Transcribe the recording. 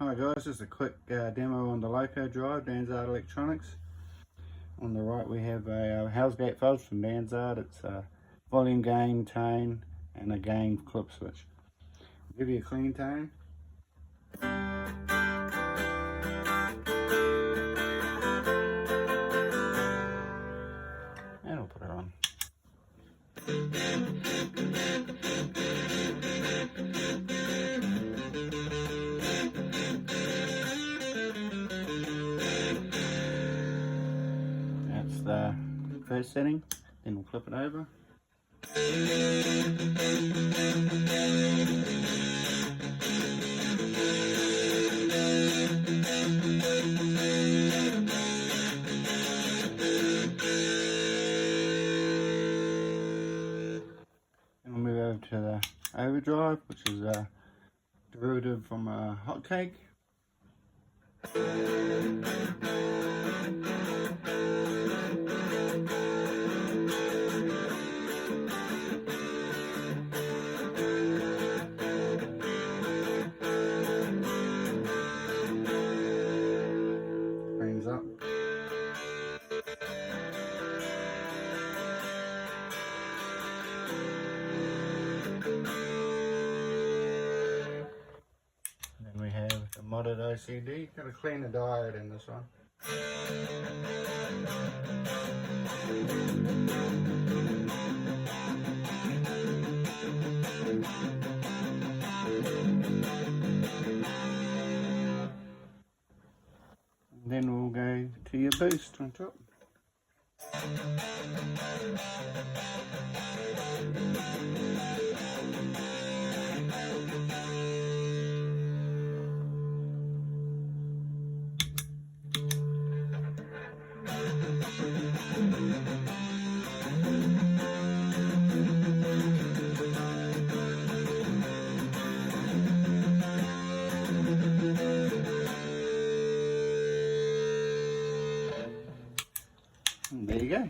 Hi guys, just a quick demo on the Loco-Drive, Danzard Electronics. On the right we have a Hellsgate fuzz from Danzard. It's a volume gain, tone and a gain clip switch. I'll give you a clean tone. And I'll put it on. That's the first setting, then we'll flip it over. And we'll move over to the overdrive, which is a derivative from a hotcake. Brings up. Then we have the modded OCD. Got to clean the diode in this one. Then we'll go to your boost on top. And there you go.